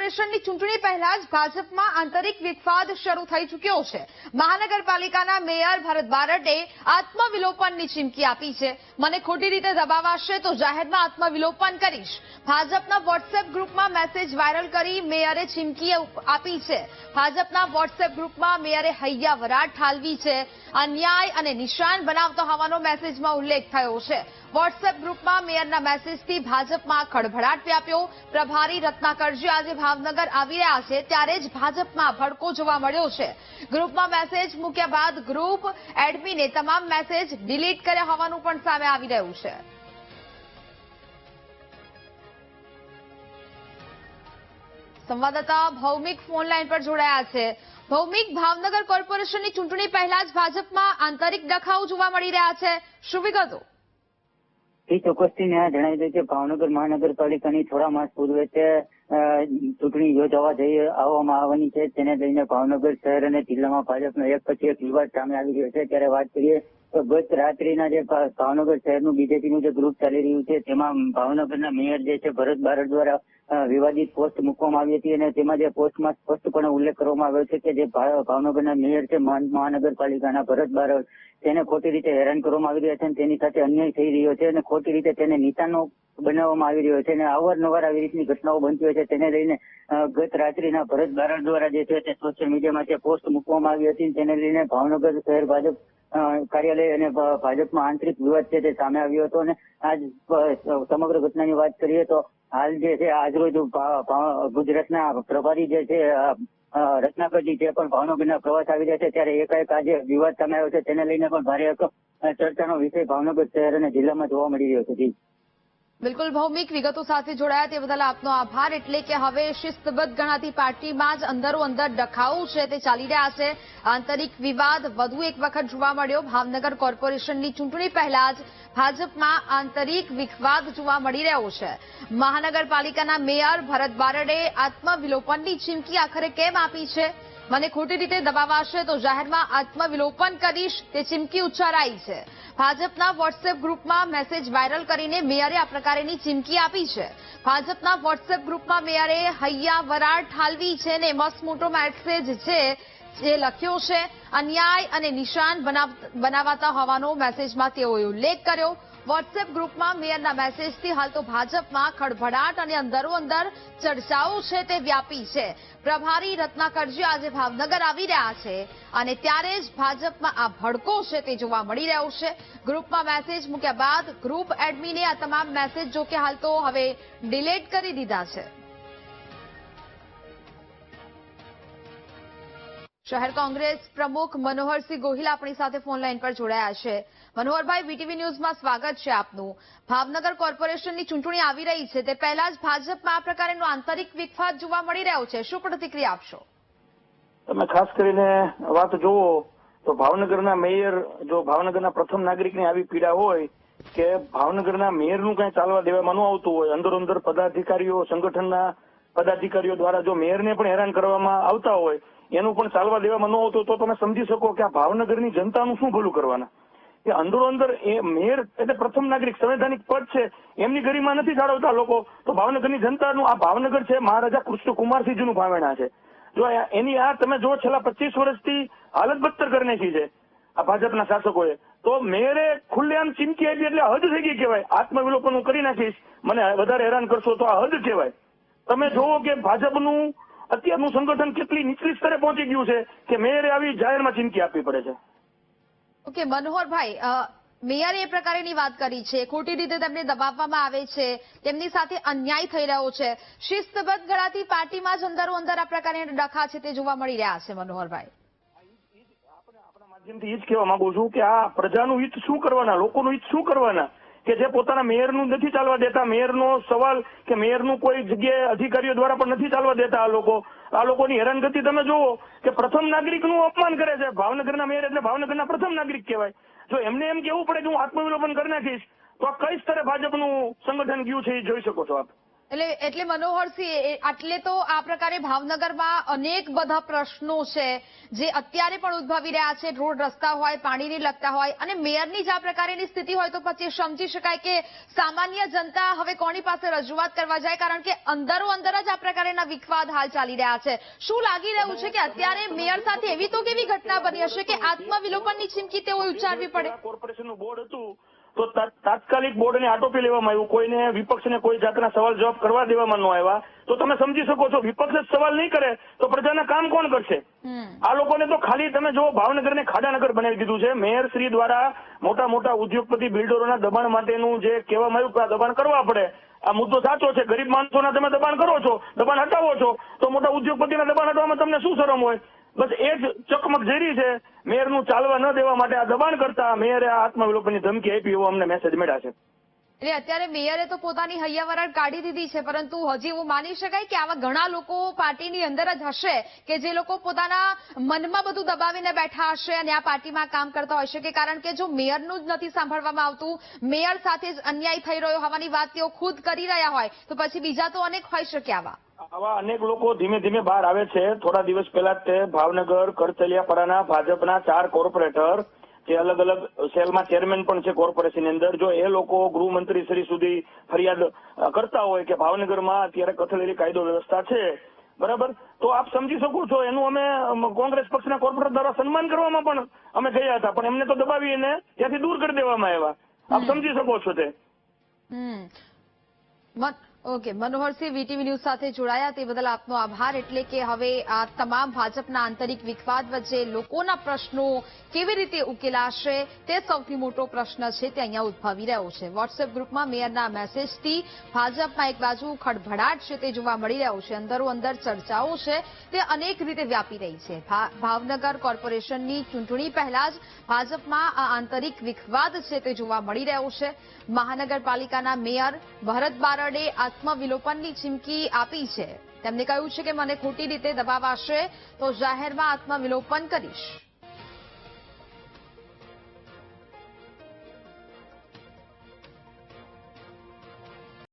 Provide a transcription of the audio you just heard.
કોર્પોરેશનની ચૂંટણી પહેલા જ ભાજપમાં આંતરિક વિવાદ શરૂ થઈ ચૂક્યો છે। મહાનગરપાલિકાના મેયર ભરત બારડે આત્મવિલોપનની ચીમકી આપી છે। મને ખોટી રીતે દબાવાશે તો જાહેરમાં આત્મવિલોપન કરીશ। ભાજપના વોટ્સએપ ગ્રુપમાં મેસેજ વાયરલ કરી મેયરે ચીમકી આપી છે। ભાજપના વોટ્સએપ ગ્રુપમાં મેયરે હૈયા વરાળ ઠાલવી છે। અન્યાય અને નિશાન બનાવતો હોવાનો મેસેજમાં ઉલ્લેખ થયો છે। વોટ્સએપ ગ્રુપમાં મેયરના મેસેજથી ભાજપમાં ખળભળાટ વ્યાપ્યો। પ્રભારી રત્નાકરજી આજે ભાવનગર આવી રહ્યા છે ત્યારે જ ભાજપમાં ભડકો જોવા મળ્યો છે। ગ્રુપમાં મેસેજ મૂક્યા બાદ ગ્રુપ એડમિને તમામ મેસેજ ડિલીટ કર્યા હોવાનું પણ સામે આવી રહ્યું છે। સંવાદદાતા ભૌમિક ફોન લાઈન પર જોડાયા છે। ભૌમિક, ભાવનગર કોર્પોરેશનની ચૂંટણી પહેલા જ ભાજપમાં આંતરિક ડખાઓ જોવા મળી રહ્યા છે, શું વિગતો? ચોક્કસથી જણાવી દઉં કે ભાવનગર મહાનગરપાલિકાની થોડા માસ પૂર્વે ચૂંટણી યોજાવા આવવાની છે, તેને લઈને ભાવનગર શહેર અને જિલ્લામાં ભાજપનો એક પછી એક વિવાદ સામે આવી રહ્યો છે। ત્યારે વાત કરીએ તો ગત રાત્રિના જે ભાવનગર શહેરનું બીજેપીનું જે ગ્રુપ ચાલી રહ્યું છે તેમાં ભાવનગરના મેયર જે છે ભરત બારડ દ્વારા વિવાદિત પોસ્ટ મૂકવામાં આવી હતી અને તેમાં જે પોસ્ટમાં સ્પષ્ટપણે ઉલ્લેખ કરવામાં આવ્યો છે કે જે ભાવનગરના મેયર છે મહાનગરપાલિકાના ભરત બારડ તેને ખોટી રીતે હેરાન કરવામાં આવી રહ્યા છે અને તેની સાથે અન્યાય થઈ રહ્યો છે અને ખોટી રીતે તેને નિશાનો બનાવવામાં આવી રહ્યો છે અને અવારનવાર આવી રીતની ઘટનાઓ બનતી હોય છે। તેને લઈને ગત રાત્રિના ભરત બારડ દ્વારા જે છે તે સોશિયલ મીડિયામાં જે પોસ્ટ મૂકવામાં આવી હતી તેને લઈને ભાવનગર શહેર ભાજપ કાર્યાલય અને ભાજપમાં આંતરિક વિવાદ છે તે સામે આવ્યો હતો અને આજ સમગ્ર ઘટનાની વાત કરીએ તો હાલ જે છે આજરોજ ગુજરાતના પ્રભારી જે છે રત્નાકરજી જે પણ ભાવનગરના પ્રવાસ આવી રહ્યા છે ત્યારે એકાએક આજે વિવાદ સામે આવ્યો છે, તેને લઈને પણ ભારે ચર્ચાનો વિષય ભાવનગર શહેર અને જિલ્લામાં જોવા મળી રહ્યો છે। બિલકુલ ભૌમિક, વિગતો સાથે જોડાયા તે બદલ આપનો આભાર। એટલે કે હવે શિસ્તબદ્ધ ગણાતી પાર્ટીમાં જ અંદરો અંદર ડખાઓ છે તે ચાલી રહ્યા છે। આંતરિક વિવાદ વધુ એક વખત જોવા મળ્યો। ભાવનગર કોર્પોરેશનની ચૂંટણી પહેલા જ ભાજપમાં આંતરિક વિવાદ જોવા મળી રહ્યો છે। મહાનગરપાલિકાના મેયર ભરત બારડે આત્મવિલોપનની ચીમકી આખરે કેમ આપી છે? મને ખોટી રીતે દબાવાશે તો જાહેરમાં આત્મવિલોપન કરીશ, તે ચીમકી ઉચ્ચારાઈ છે। ભાજપના વોટ્સએપ ગ્રુપમાં મેસેજ વાયરલ કરીને મેયરે આ પ્રકારની ચીમકી આપી છે। ભાજપના વોટ્સએપ ગ્રુપમાં મેયરે હૈયા વરાળ ઠાલવી છે અને મસ્ત મોટો મેસેજ છે જે લખ્યો છે। અન્યાય અને નિશાન બનાવતા હોવાનો મેસેજમાં તેઓએ ઉલ્લેખ કર્યો। વોટ્સએપ ગ્રુપમાં મેયરના મેસેજથી હાલ તો ભાજપમાં ખળભળાટ અને અંદરો અંદર ચર્ચાઓ છે તે વ્યાપી છે। પ્રભારી રત્નાકરજી આજે ભાવનગર આવી રહ્યા છે અને ત્યારે જ ભાજપમાં આ ભડકો છે તે જોવા મળી રહ્યો છે। ગ્રુપમાં મેસેજ મૂક્યા બાદ ગ્રુપ એડમિને આ તમામ મેસેજ જો કે હાલ તો હવે ડિલીટ કરી દીધા છે। શહેર કોંગ્રેસ પ્રમુખ મનોહરસિંહ ગોહિલ આપણી સાથે ફોન લાઈન પર જોડાયા છે। મનોહરભાઈ, વીટીવી ન્યૂઝમાં સ્વાગત છે આપનું। ભાવનગર કોર્પોરેશનની ચૂંટણી આવી રહી છે તે પહેલા જ ભાજપમાં આ પ્રકારનો આંતરિક વિવાદ જોવા મળી રહ્યો છે, શું પ્રતિક્રિયા આપશો? તમે ખાસ કરીને વાત જોવો તો ભાવનગરના મેયર, જો ભાવનગરના પ્રથમ નાગરિકને આવી પીડા હોય કે ભાવનગરના મેયરનું કઈ ચાલવા દેવામાં ન આવતું હોય, અંદરો અંદર પદાધિકારીઓ, સંગઠનના પદાધિકારીઓ દ્વારા જો મેયરને પણ હેરાન કરવામાં આવતા હોય, એનું પણ ચાલવા દેવામાં ન આવતું તો તમે સમજી શકો કે આ ભાવનગરની જનતાનું શું ભલું કરવાના। કે અંદરો અંદર એ મેયર એટલે પ્રથમ નાગરિક સંવૈધાનિક પદ છે, એમની ગરિમા નથી જાળવતા લોકો, તો ભાવનગરની જનતાનું આ ભાવનગર છે મહારાજા કૃષ્ણકુમારસિંહજીનું ભાવેણા છે। જો એની આ તમે જો છેલ્લા 25 વર્ષથી હાલત બદતર કરી નાખી છે આ ભાજપના શાસકોએ, તો મેયરે ખુલ્લેઆમ ચીમકી આપી એટલે હદ થઈ ગઈ કહેવાય। આત્મવિલોપન હું કરી નાખીશ, મને વધારે હેરાન કરશો તો આ હદ કહેવાય। તમે જોવો કે ભાજપનું અત્યારનું સંગઠન કેટલી નીચલી સ્તરે પહોંચી ગયું છે કે મેયરે આવી જાહેરમાં ચીમકી આપવી પડે છે। ઓકે મનોહરભાઈ, મેયરે એ પ્રકારની વાત કરી છે, ખોટી રીતે તેમને દબાવવામાં આવે છે, તેમની સાથે અન્યાય થઈ રહ્યો છે। શિસ્તબદ્ધ ગણાતી પાર્ટીમાં જ અંદરો અંદર આ પ્રકારના ડખા છે તે જોવા મળી રહ્યા છે। મનોહરભાઈ, આપણા માધ્યમથી એ જ કહેવા માંગુ છું કે આ પ્રજાનું હિત શું કરવાના, લોકોનું હિત શું કરવાના, કે જે પોતાના મેયરનું નથી ચાલવા દેતા। મેયરનો સવાલ કે મેયરનું કોઈ જગ્યાએ અધિકારીઓ દ્વારા પણ નથી ચાલવા દેતા। આ લોકોની હેરાનગતિ તમે જોવો કે પ્રથમ નાગરિકનું અપમાન કરે છે। ભાવનગરના મેયર એટલે ભાવનગરના પ્રથમ નાગરિક કહેવાય। જો એમને એમ કહેવું પડે કે હું આત્મવિલોપન કરી નાખીશ તો કઈ સ્તરે ભાજપનું સંગઠન ગયું છે એ જોઈ શકો છો આપ। એટલે મનોહરસિંહ, એટલે તો આ પ્રકારે ભાવનગરમાં અનેક બધા પ્રશ્નો છે જે અત્યારે પણ ઉદ્ભવી રહ્યા છે. રોડ રસ્તા હોય, પાણીને લગતા હોય, અને મેયરની જ આ પ્રકારની સ્થિતિ હોય તો પછી સમજી શકાય કે સામાન્ય જનતા હવે કોની પાસે રજૂઆત કરવા જાય, કારણ કે અંદરો અંદર જ આ પ્રકારના વિવાદ હાલ ચાલી રહ્યા છે. શું લાગી રહ્યું છે કે અત્યારે મેયર સાથે એવી તો કેવી ઘટના બની હશે કે આત્મવિલોપનની ચીમકી તેઓએ ઉચ્ચારવી પડે? કોર્પોરેશનનું બોર્ડ હતું તો તાત્કાલિક બોર્ડને આટોપી લેવામાં આવ્યું. કોઈને વિપક્ષને કોઈ જાતના સવાલ જવાબ કરવા દેવામાં ન આવ્યા. તો તમે સમજી શકો છો, વિપક્ષ જ સવાલ નહીં કરે તો પ્રજાના કામ કોણ કરશે? આ લોકોને તો ખાલી તમે જો ભાવનગરને ખાડાનગર બનાવી દીધું છે. મેયર શ્રી દ્વારા મોટા મોટા ઉદ્યોગપતિ બિલ્ડરોના દબાણ માટેનું જે કહેવામાં આવ્યું કે આ દબાણ કરવા પડે, આ મુદ્દો સાચો છે. ગરીબ માણસોના તમે દબાણ કરો છો, દબાણ હટાવો છો, તો મોટા ઉદ્યોગપતિના દબાણ હટાવવામાં તમને શું શરમ હોય? બસ એ જ ચકમક ઝેરી છે. મેયરનું ચાલવા ન દેવા માટે આ દબાણ કરતા મેયરે આ આત્મવિલોપનની ધમકી આપી એવો અમને મેસેજ મળ્યા છે. એટલે અત્યારે મેયરે તો પોતાની હૈયાવરણ કાઢી દીધી છે, પરંતુ હજી એવું માની શકાય કે આવા ઘણા લોકો પાર્ટીની અંદર જ હશે કે જે લોકો પોતાના મનમાં બધું દબાવીને બેઠા હશે અને આ પાર્ટીમાં કામ કરતા હોય શકે, કારણ કે જો મેયરનું જ નથી સાંભળવામાં આવતું, મેયર સાથે જ અન્યાય થઈ રહ્યો હોવાની વાત તેઓ ખુદ કરી રહ્યા હોય, તો પછી બીજા તો અનેક હોઈ શકે. આવા અનેક લોકો ધીમે ધીમે બહાર આવે છે. થોડા દિવસ પહેલા તે ભાવનગર કરચલિયાપરાના ભાજપના 4 કોર્પોરેટર જે અલગ અલગ સેલમાં ચેરમેન પણ છે કોર્પોરેશનની અંદર, જો એ લોકો ગૃહમંત્રી શ્રી સુધી ફરિયાદ કરતા હોય કે ભાવનગરમાં અત્યારે કથળેલી કાયદો વ્યવસ્થા છે, બરાબર, તો આપ સમજી શકો છો એનું અમે કોંગ્રેસ પક્ષના કોર્પોરેટર દ્વારા સન્માન કરવામાં પણ અમે ગયા હતા, પણ એમને તો દબાવીને ત્યાંથી દૂર કરી દેવામાં આવ્યા. આપ સમજી શકો છો તે. ઓકે, મનોહરસિંહ વીટીવી ન્યૂઝ સાથે જોડાયા તે બદલ આપનો આભાર. એટલે કે હવે આ તમામ ભાજપના આંતરિક વિવાદ વચ્ચે લોકોના પ્રશ્નો કેવી રીતે ઉકેલાશે તે સૌથી મોટો પ્રશ્ન છે તે અહીંયા ઉદ્ભવી રહ્યો છે. વોટ્સએપ ગ્રુપમાં મેયરના મેસેજથી ભાજપમાં એક બાજુ ખળભળાટ છે તે જોવા મળી રહ્યો છે. અંદરો અંદર ચર્ચાઓ છે તે અનેક રીતે વ્યાપી રહી છે. ભાવનગર કોર્પોરેશનની ચૂંટણી પહેલા જ ભાજપમાં આ આંતરિક વિવાદ છે તે જોવા મળી રહ્યો છે. મહાનગરપાલિકાના મેયર ભરત બારડે આત્મવિલોપનની ચીમકી આપી છે. તેમને કહ્યું છે કે મને ખોટી રીતે દબાવાશે તો જાહેરમાં આત્મવિલોપન કરીશ.